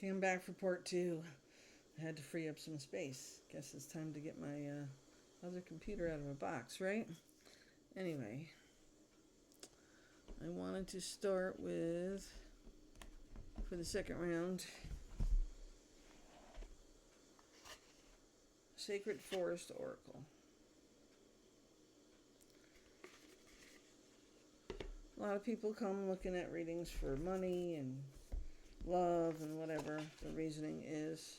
Came back for part two. I had to free up some space. Guess it's time to get my other computer out of a box, right? Anyway, I wanted to start with, for the second round, Sacred Forest Oracle. A lot of people come looking at readings for money and love and whatever the reasoning is.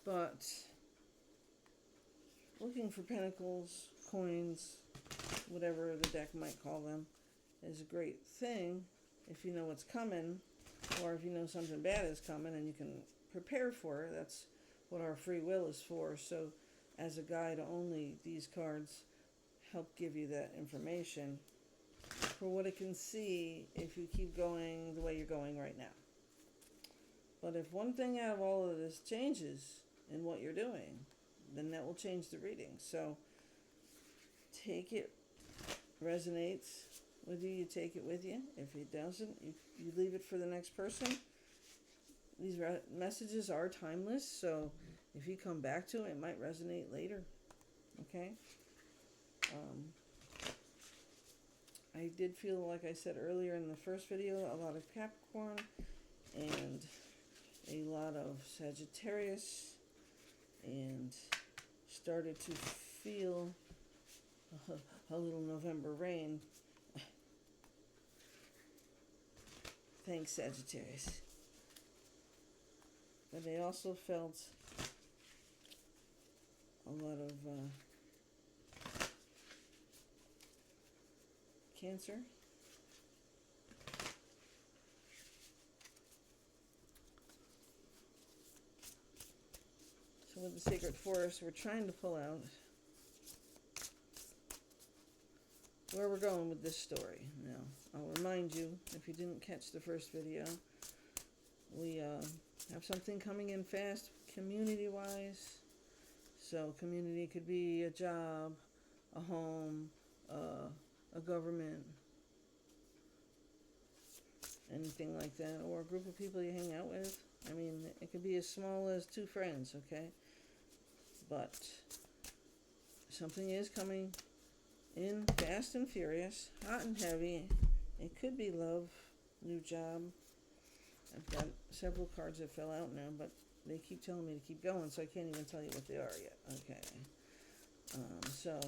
But looking for pentacles, coins, whatever the deck might call them, is a great thing if you know what's coming, or if you know something bad is coming and you can prepare for it. That's what our free will is for. So as a guide only, these cards help give you that information for what it can see if you keep going the way you're going right now. But if one thing out of all of this changes in what you're doing, then that will change the reading. So take it, resonates with you, you take it with you. If it doesn't, you leave it for the next person. These messages are timeless, so if you come back to it, it might resonate later. Okay? I did feel, like I said earlier in the first video, a lot of Capricorn and a lot of Sagittarius, and started to feel a little November rain. Thanks, Sagittarius. But I also felt a lot of Cancer. So with the Sacred Forest, we're trying to pull out where we're going with this story. Now, I'll remind you, if you didn't catch the first video, we have something coming in fast, community-wise. So community could be a job, a home, a government, anything like that, or a group of people you hang out with. I mean, it could be as small as 2 friends, okay? But something is coming in fast and furious, hot and heavy. It could be love, new job. I've got several cards that fell out now, but they keep telling me to keep going, so I can't even tell you what they are yet. Okay. So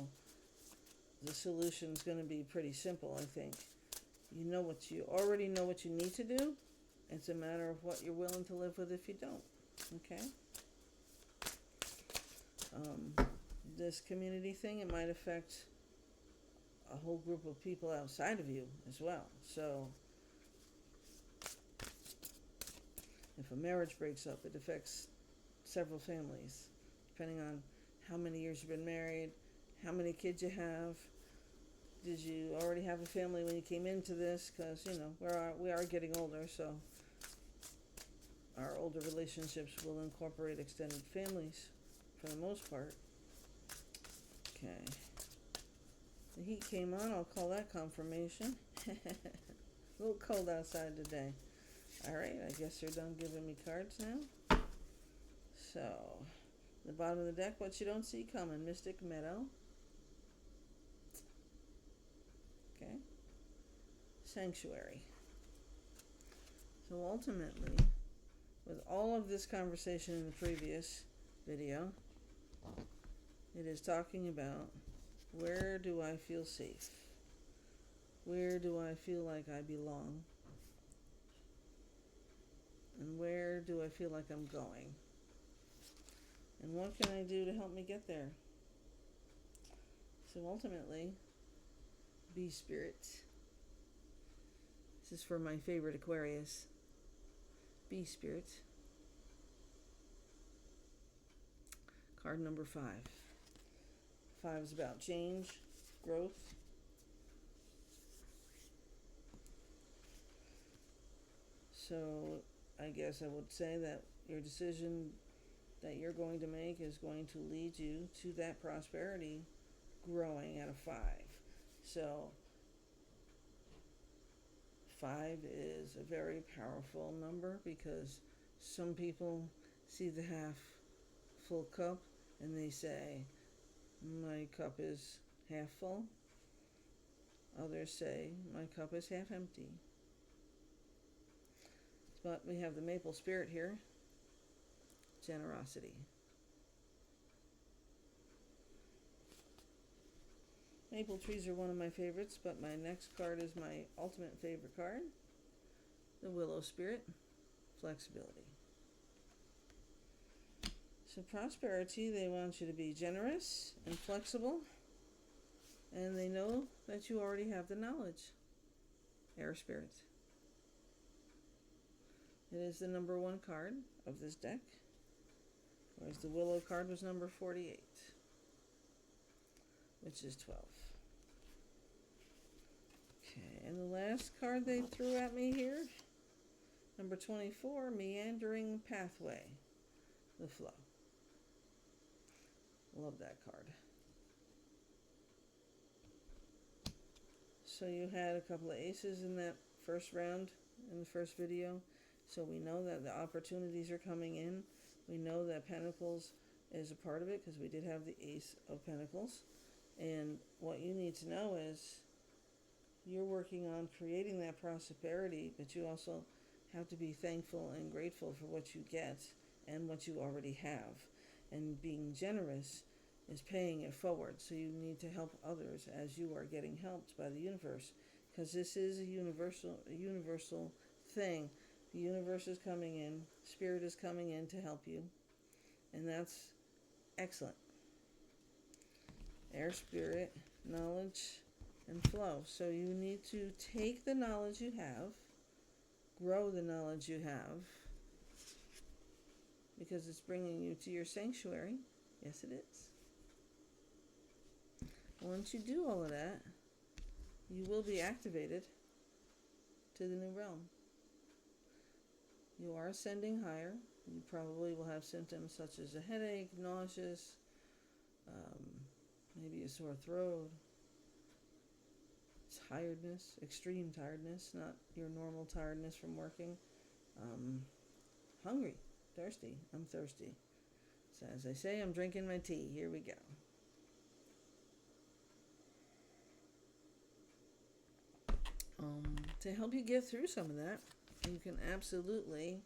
the solution's going to be pretty simple, I think. You already know what you need to do. It's a matter of what you're willing to live with if you don't. Okay? This community thing, it might affect a whole group of people outside of you as well. So if a marriage breaks up, it affects several families, depending on how many years you've been married, how many kids you have. Did you already have a family when you came into this? Because, we are getting older, so our older relationships will incorporate extended families for the most part. Okay. The heat came on, I'll call that confirmation. A little cold outside today. Alright, I guess they're done giving me cards now. So, the bottom of the deck, what you don't see coming. Mystic Meadow. Okay. Sanctuary. So ultimately, with all of this conversation in the previous video, it is talking about, where do I feel safe? Where do I feel like I belong? And where do I feel like I'm going? And what can I do to help me get there? So ultimately, be spirit. This is for my favorite Aquarius. Be spirit. Card number 5. 5 is about change, growth. So I guess I would say that your decision that you're going to make is going to lead you to that prosperity growing at a 5. So 5 is a very powerful number because some people see the half full cup and they say, my cup is half full. Others say, my cup is half empty. But we have the maple spirit here, generosity. Maple trees are one of my favorites, but my next card is my ultimate favorite card, the willow spirit, flexibility. So prosperity, they want you to be generous and flexible, and they know that you already have the knowledge. Air spirits. It is the number 1 card of this deck, whereas the willow card was number 48, which is 12. Okay, and the last card they threw at me here, number 24, meandering pathway, the flow. Love that card. So you had a couple of aces in that first round, in the first video. So we know that the opportunities are coming in. We know that Pentacles is a part of it because we did have the Ace of Pentacles. And what you need to know is you're working on creating that prosperity, but you also have to be thankful and grateful for what you get and what you already have. And being generous is paying it forward. So you need to help others as you are getting helped by the universe, because this is a universal thing. The universe is coming in, spirit is coming in to help you, and that's excellent. Air spirit, knowledge, and flow. So you need to take the knowledge you have, grow the knowledge you have, because it's bringing you to your sanctuary. Yes, it is. Once you do all of that, you will be activated to the new realm. You are ascending higher. You probably will have symptoms such as a headache, nauseous, maybe a sore throat, tiredness, extreme tiredness, not your normal tiredness from working. Hungry, thirsty. I'm thirsty. So as I say, I'm drinking my tea. Here we go. To help you get through some of that, you can absolutely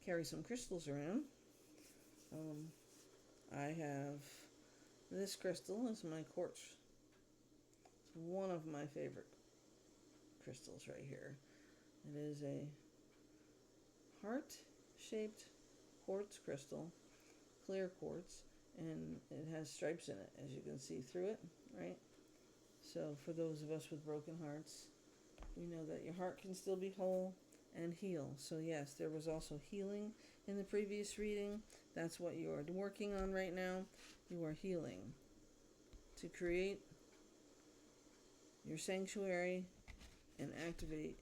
carry some crystals around. I have this crystal is my quartz. It's one of my favorite crystals right here. It is a heart-shaped quartz crystal, clear quartz, and it has stripes in it, as you can see through it, right? So for those of us with broken hearts, we know that your heart can still be whole and heal. So yes, there was also healing in the previous reading. That's what you are working on right now. You are healing to create your sanctuary and activate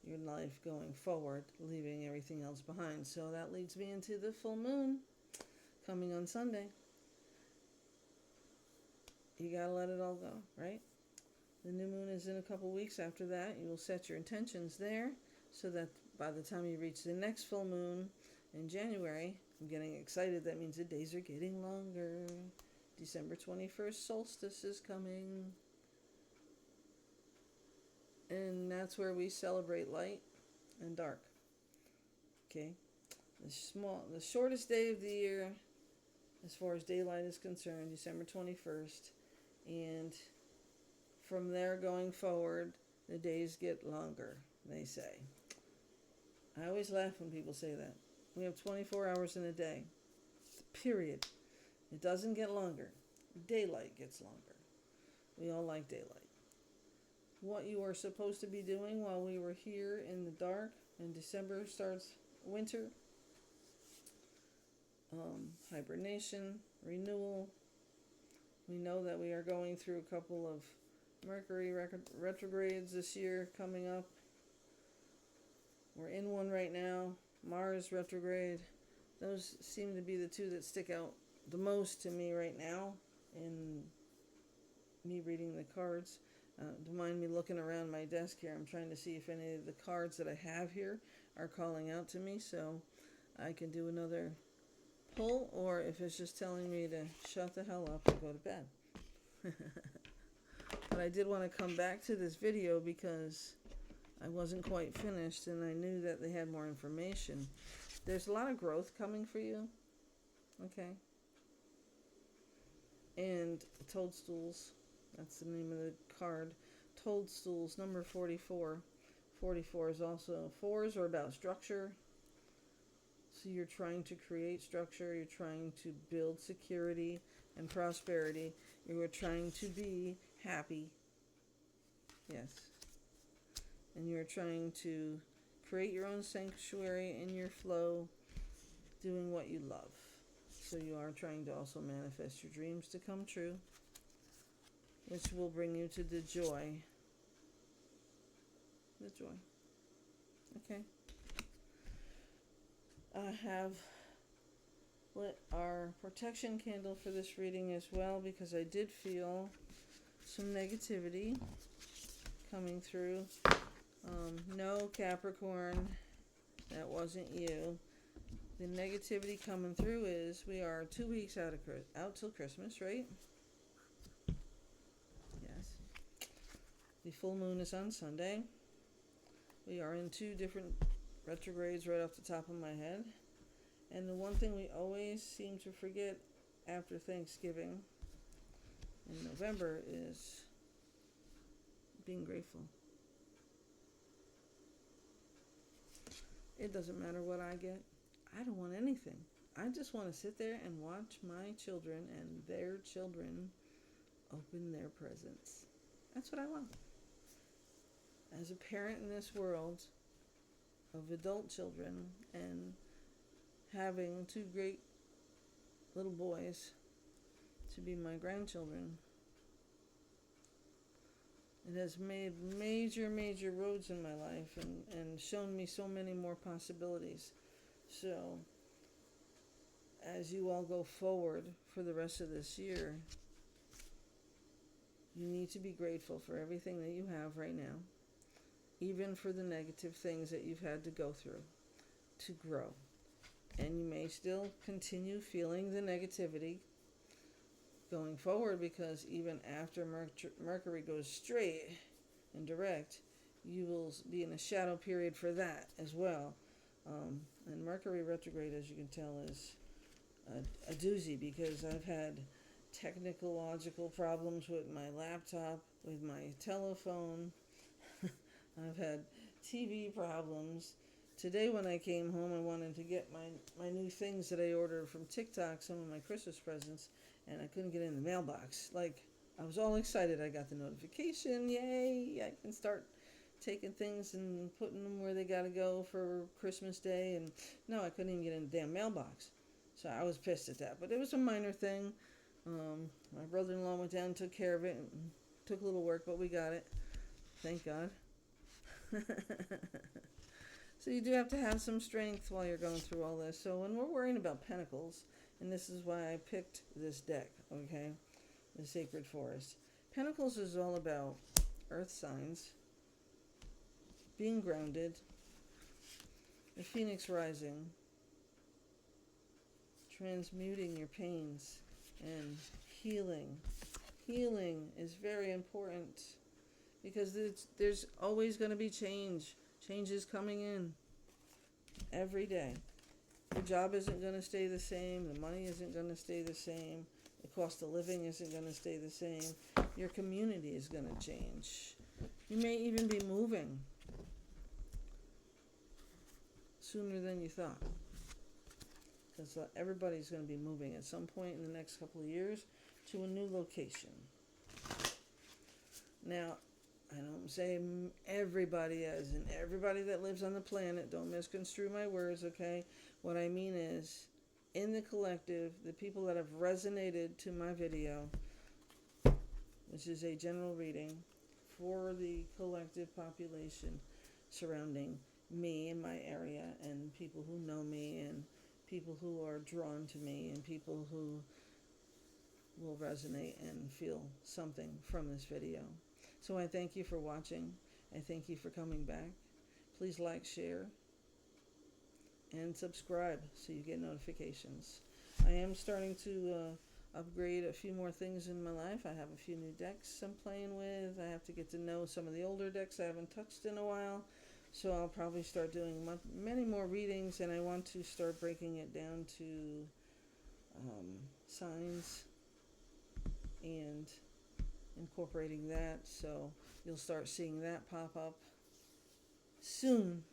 your life going forward, leaving everything else behind. So that leads me into the full moon coming on Sunday. You gotta let it all go, right? The new moon is in a couple weeks after that. You will set your intentions there so that by the time you reach the next full moon in January, I'm getting excited. That means the days are getting longer. December 21st solstice is coming. And that's where we celebrate light and dark. Okay? The shortest day of the year as far as daylight is concerned, December 21st. And from there going forward, the days get longer, they say. I always laugh when people say that. We have 24 hours in a day. Period. It doesn't get longer. Daylight gets longer. We all like daylight. What you are supposed to be doing while we were here in the dark, and December starts winter, hibernation, renewal. We know that we are going through a couple of Mercury retrogrades this year coming up. We're in one right now. Mars retrograde. Those seem to be the two that stick out the most to me right now in me reading the cards. Don't mind me looking around my desk here. I'm trying to see if any of the cards that I have here are calling out to me, so I can do another pull, or if it's just telling me to shut the hell up and go to bed. But I did want to come back to this video because I wasn't quite finished and I knew that they had more information. There's a lot of growth coming for you, okay? And toadstools, that's the name of the card. Toadstools, number 44. 44 is also, 4s are about structure. So you're trying to create structure, you're trying to build security and prosperity. You are trying to be happy. Yes. And you're trying to create your own sanctuary in your flow, doing what you love. So you are trying to also manifest your dreams to come true, which will bring you to the joy. The joy. Okay. I have lit our protection candle for this reading as well because I did feel some negativity coming through. No, Capricorn, that wasn't you. The negativity coming through is we are 2 weeks out till Christmas, right? Yes. The full moon is on Sunday. We are in 2 different retrogrades right off the top of my head. And the one thing we always seem to forget after Thanksgiving in November is being grateful. It doesn't matter what I get. I don't want anything. I just want to sit there and watch my children and their children open their presents. That's what I want. As a parent in this world of adult children and having 2 great little boys to be my grandchildren, it has made major roads in my life and shown me so many more possibilities. So, as you all go forward for the rest of this year, you need to be grateful for everything that you have right now, even for the negative things that you've had to go through to grow. And you may still continue feeling the negativity going forward because even after Mercury goes straight and direct, you will be in a shadow period for that as well. And Mercury retrograde, as you can tell, is a doozy because I've had technological problems with my laptop, with my telephone. I've had TV problems. Today when I came home, I wanted to get my new things that I ordered from TikTok, some of my Christmas presents, and I couldn't get in the mailbox. Like, I was all excited. I got the notification. Yay! I can start taking things and putting them where they got to go for Christmas Day. And no, I couldn't even get in the damn mailbox. So I was pissed at that. But it was a minor thing. My brother-in-law went down and took care of it. And took a little work, but we got it. Thank God. So you do have to have some strength while you're going through all this. So when we're worrying about pentacles, and this is why I picked this deck, okay, the Sacred Forest. Pentacles is all about earth signs, being grounded, the phoenix rising, transmuting your pains, and healing. Healing is very important because there's always going to be change. Change is coming in every day. Your job isn't going to stay the same. The money isn't going to stay the same. The cost of living isn't going to stay the same. Your community is going to change. You may even be moving sooner than you thought. Because everybody's going to be moving at some point in the next couple of years to a new location. Now, I don't say everybody as in everybody that lives on the planet. Don't misconstrue my words, okay? What I mean is, in the collective, the people that have resonated to my video, which is a general reading for the collective population surrounding me and my area, and people who know me, and people who are drawn to me, and people who will resonate and feel something from this video. So I thank you for watching. I thank you for coming back. Please like, share, and subscribe so you get notifications. I am starting to upgrade a few more things in my life. I have a few new decks I'm playing with. I have to get to know some of the older decks I haven't touched in a while. So I'll probably start doing many more readings, and I want to start breaking it down to signs and incorporating that. So you'll start seeing that pop up soon.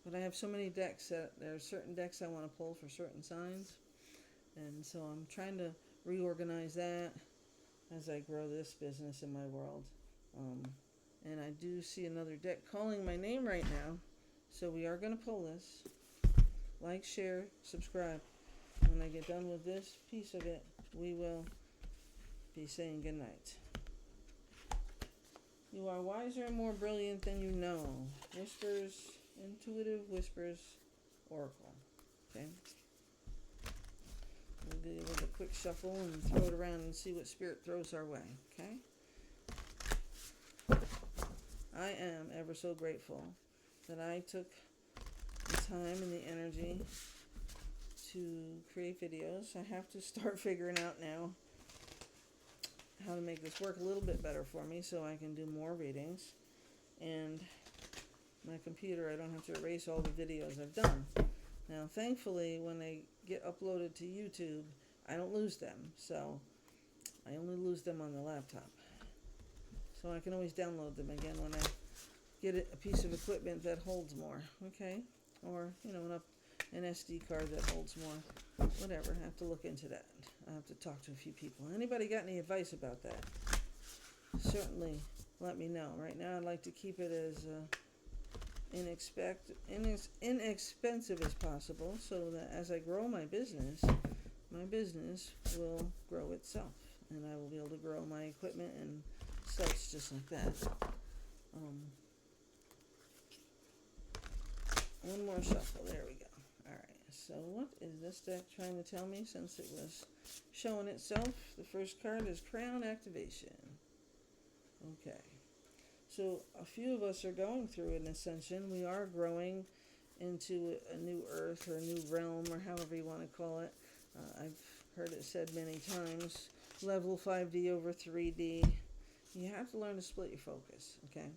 But I have so many decks that there are certain decks I want to pull for certain signs. And so I'm trying to reorganize that as I grow this business in my world. And I do see another deck calling my name right now. So we are going to pull this. Like, share, subscribe. When I get done with this piece of it, we will be saying goodnight. You are wiser and more brilliant than you know. Whispers, Intuitive Whispers, Oracle. Okay? We'll give it a quick shuffle and throw it around and see what Spirit throws our way. Okay? I am ever so grateful that I took the time and the energy to create videos. I have to start figuring out now how to make this work a little bit better for me so I can do more readings. And my computer, I don't have to erase all the videos I've done. Now, thankfully, when they get uploaded to YouTube, I don't lose them. So I only lose them on the laptop. So I can always download them again when I get a piece of equipment that holds more. Okay? Or, an SD card that holds more. Whatever. I have to look into that. I have to talk to a few people. Anybody got any advice about that? Certainly let me know. Right now I'd like to keep it as inexpensive as possible so that as I grow my business will grow itself. And I will be able to grow my equipment and such just like that. One more shuffle. There we go. Alright, so what is this deck trying to tell me since it was showing itself? The first card is Crown Activation. Okay. So a few of us are going through an ascension. We are growing into a new earth or a new realm or however you want to call it. I've heard it said many times. Level 5D over 3D. You have to learn to split your focus, okay?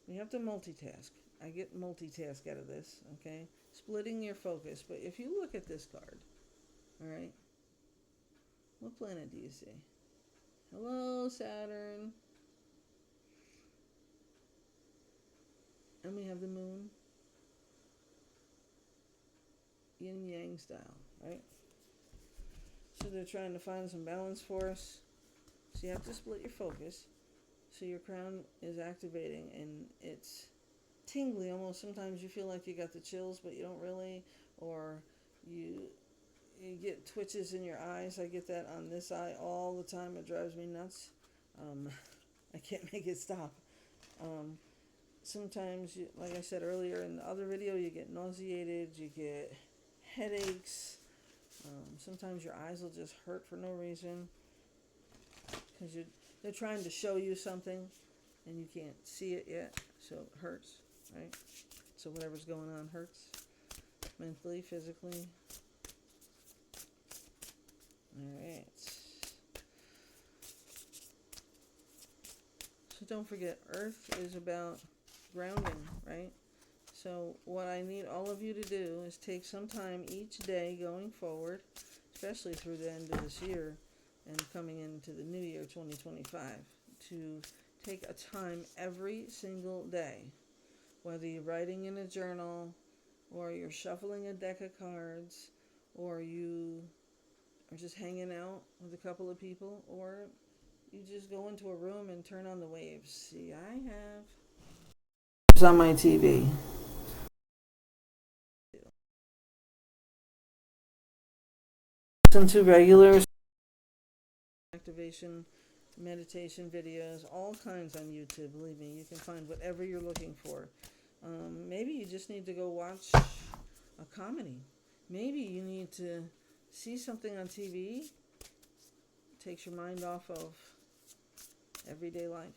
You have to multitask. I get multitask out of this, okay? Splitting your focus. But if you look at this card, all right, what planet do you see? Hello, Saturn. And we have the moon. Yin Yang style, right? So they're trying to find some balance for us. So you have to split your focus. So your crown is activating and it's tingly almost. Sometimes you feel like you got the chills, but you don't really. Or you get twitches in your eyes. I get that on this eye all the time. It drives me nuts. I can't make it stop. Sometimes, like I said earlier in the other video, you get nauseated, you get headaches. Sometimes your eyes will just hurt for no reason because they're trying to show you something and you can't see it yet, so it hurts, right? So whatever's going on hurts mentally, physically. All right. So don't forget, Earth is about grounding, right? So what I need all of you to do is take some time each day going forward, especially through the end of this year and coming into the new year 2025, to take a time every single day, whether you're writing in a journal or you're shuffling a deck of cards or you are just hanging out with a couple of people, or you just go into a room and turn on the waves. See, I have on my TV. Listen to regular activation, meditation videos, all kinds on YouTube. Believe me, you can find whatever you're looking for. Maybe you just need to go watch a comedy. Maybe you need to see something on TV. Takes your mind off of everyday life.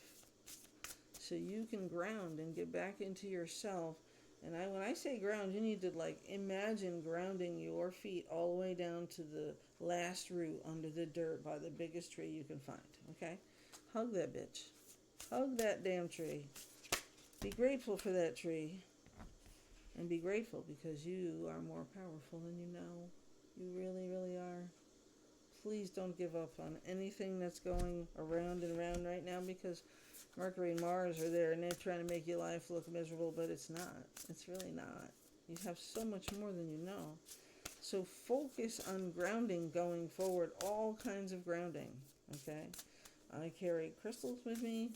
so you can ground and get back into yourself. And when I say ground, you need to like imagine grounding your feet all the way down to the last root under the dirt by the biggest tree you can find. Okay? Hug that bitch. Hug that damn tree. Be grateful for that tree. And be grateful because you are more powerful than you know. You really, really are. Please don't give up on anything that's going around and around right now, because Mercury and Mars are there and they're trying to make your life look miserable, but it's not. It's really not. You have so much more than you know. So focus on grounding going forward, all kinds of grounding, okay? I carry crystals with me.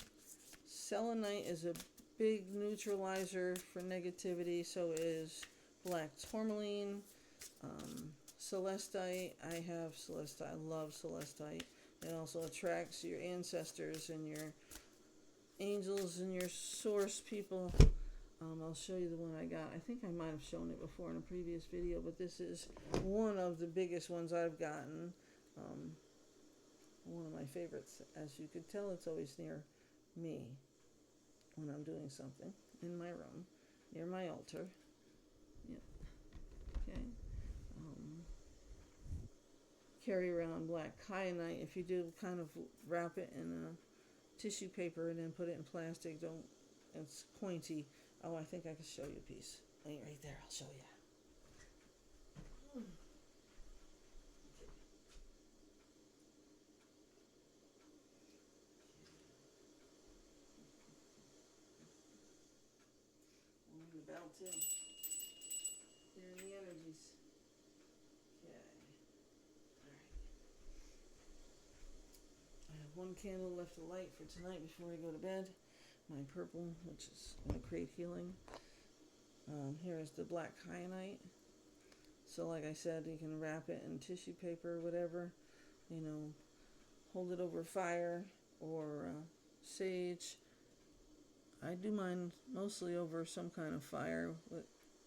Selenite is a big neutralizer for negativity, so is black tourmaline. Celestite, I have celestite. I love celestite. It also attracts your ancestors and your angels and your source people. I'll show you the one I got. I think I might have shown it before in a previous video, but this is one of the biggest ones I've gotten. One of my favorites. As you can tell, it's always near me when I'm doing something in my room, near my altar. Yep. Okay. Carry around black kyanite. If you do, kind of wrap it in a tissue paper and then put it in plastic. Don't. It's pointy. Oh, I think I can show you a piece. Right there. I'll show you. The bell too. They're in the energies. Okay. Alright. I have one candle left to light for tonight before I go to bed. My purple, which is going to create healing. Here is the black kyanite. So like I said, you can wrap it in tissue paper or whatever. You know, hold it over fire or sage. I do mine mostly over some kind of fire.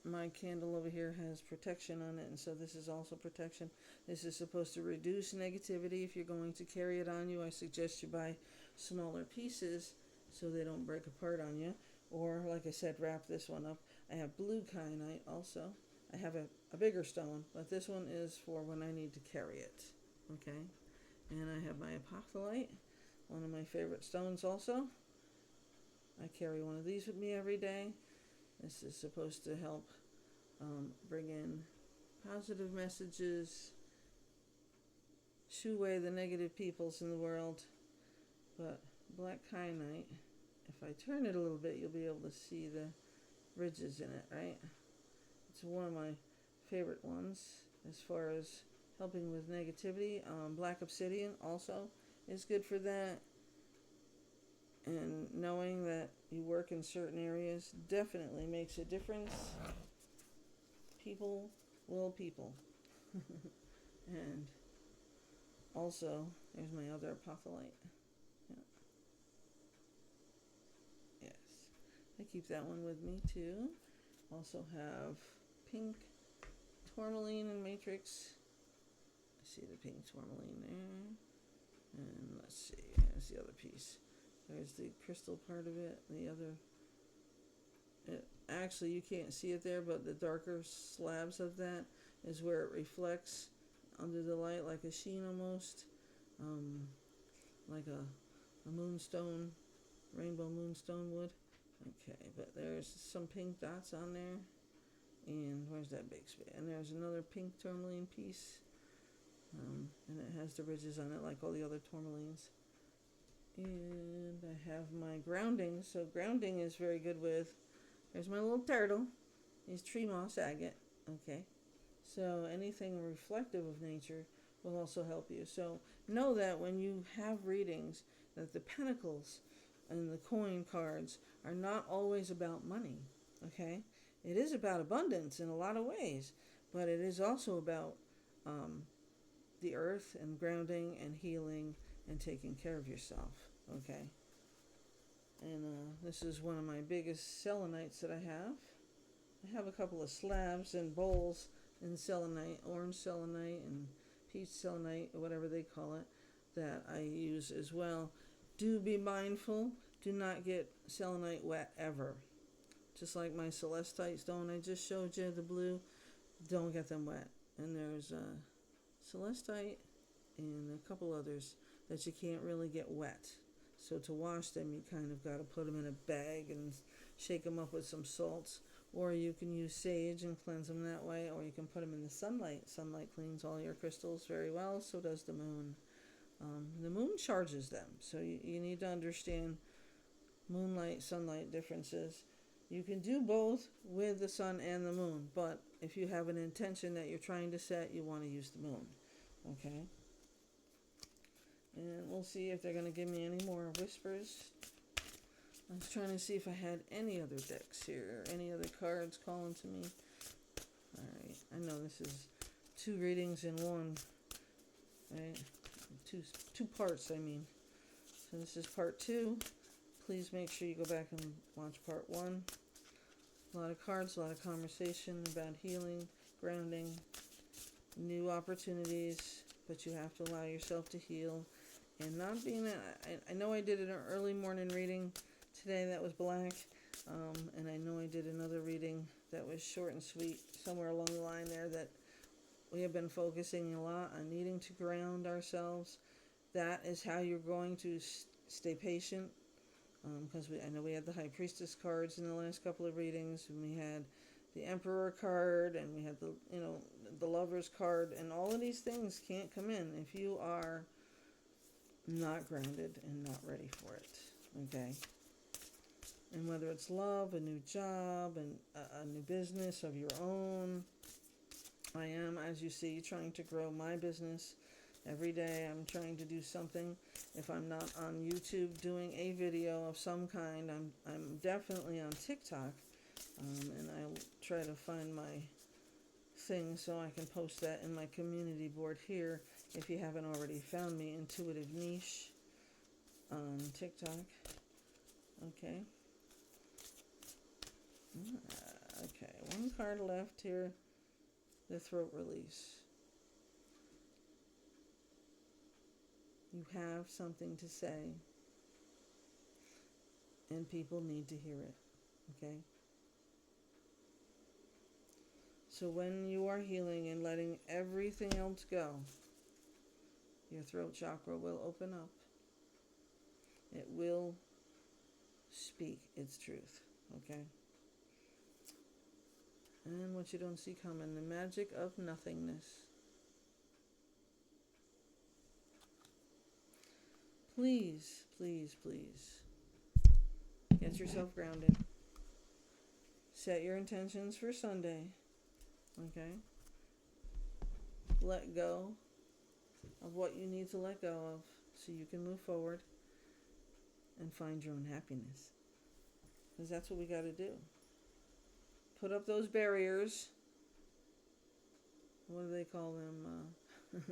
My candle over here has protection on it, and so this is also protection. This is supposed to reduce negativity. If you're going to carry it on you, I suggest you buy smaller pieces so they don't break apart on you. Or, like I said, wrap this one up. I have blue kyanite also. I have a bigger stone, but this one is for when I need to carry it. Okay? And I have my apophyllite, one of my favorite stones also. I carry one of these with me every day. This is supposed to help bring in positive messages, shoo away the negative peoples in the world. But black kyanite, if I turn it a little bit, you'll be able to see the ridges in it, right? It's one of my favorite ones as far as helping with negativity. Black obsidian also is good for that. And knowing that you work in certain areas definitely makes a difference. People will people. And also, there's my other apophyllite. Yeah. Yes. I keep that one with me too. Also have pink tourmaline and matrix. I see the pink tourmaline there. And let's see, there's the other piece. There's the crystal part of it. The other, actually you can't see it there, but the darker slabs of that is where it reflects under the light like a sheen almost, like a moonstone, rainbow moonstone would. Okay, but there's some pink dots on there. And where's that big spot? And there's another pink tourmaline piece. And it has the ridges on it like all the other tourmalines. And I have my grounding. So grounding is very good with, there's my little turtle. He's tree moss agate. Okay. So anything reflective of nature will also help you. So know that when you have readings, that the pentacles and the coin cards are not always about money. Okay. It is about abundance in a lot of ways, but it is also about the earth and grounding and healing and taking care of yourself. Okay. And this is one of my biggest selenites that I have. I have a couple of slabs and bowls in selenite, orange selenite and peach selenite, or whatever they call it, that I use as well. Do be mindful do not get selenite wet ever. Just like my celestite stone I just showed you, the blue, don't get them wet. And there's celestite and a couple others that you can't really get wet. So to wash them, you kind of got to put them in a bag and shake them up with some salts. Or you can use sage and cleanse them that way. Or you can put them in the sunlight. Sunlight cleans all your crystals very well. So does the moon. The moon charges them. So you need to understand moonlight, sunlight differences. You can do both with the sun and the moon. But if you have an intention that you're trying to set, you want to use the moon. Okay? And we'll see if they're going to give me any more whispers. I was trying to see if I had any other decks here, or any other cards calling to me. Alright, I know this is 2 readings in one. Right? Two parts, I mean. So this is part 2. Please make sure you go back and watch part 1. A lot of cards, a lot of conversation about healing, grounding, new opportunities, but you have to allow yourself to heal. And not being, I know I did an early morning reading today that was black, and I know I did another reading that was short and sweet, somewhere along the line there, that we have been focusing a lot on needing to ground ourselves. That is how you're going to stay patient, because I know we had the High Priestess cards in the last couple of readings, and we had the Emperor card, and we had the Lover's card, and all of these things can't come in if you are not grounded and not ready for it. Okay? And whether it's love, a new job, and a new business of your own, I am, as you see, trying to grow my business. Every day I'm trying to do something. If I'm not on YouTube doing a video of some kind, I'm definitely on TikTok, and I'll try to find my thing so I can post that in my community board here. If you haven't already found me, Intuitive Niche on TikTok. Okay. Okay, one card left here. The throat release. You have something to say, and people need to hear it. Okay? So when you are healing and letting everything else go, your throat chakra will open up. It will speak its truth. Okay? And what you don't see coming, the magic of nothingness. Please, please, please, get yourself grounded. Set your intentions for Sunday. Okay? Let go of what you need to let go of so you can move forward and find your own happiness. Because that's what we got to do. Put up those barriers. What do they call them?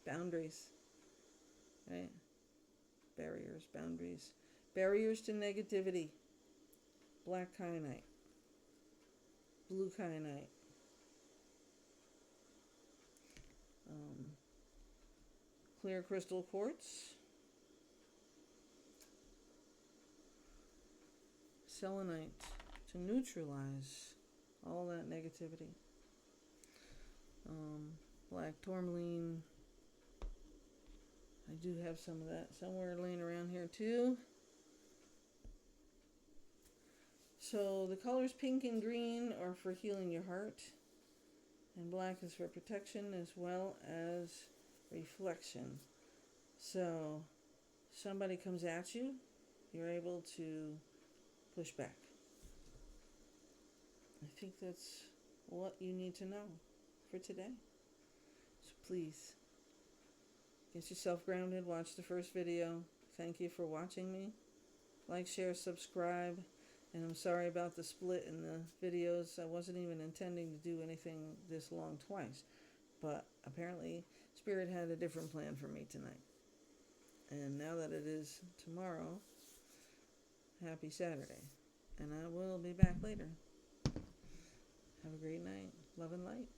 Boundaries. Right? Barriers, boundaries. Barriers to negativity. Black kyanite. Blue kyanite. Clear crystal quartz. Selenite to neutralize all that negativity. Black tourmaline. I do have some of that somewhere laying around here too. So the colors pink and green are for healing your heart, and black is for protection as well as reflection. So somebody comes at you, you're able to push back. I think that's what you need to know for today. So please, get yourself grounded. Watch the first video. Thank you for watching me. Like, share, subscribe. And I'm sorry about the split in the videos. I wasn't even intending to do anything this long twice. But apparently, Spirit had a different plan for me tonight. And now that it is tomorrow, happy Saturday. And I will be back later. Have a great night. Love and light.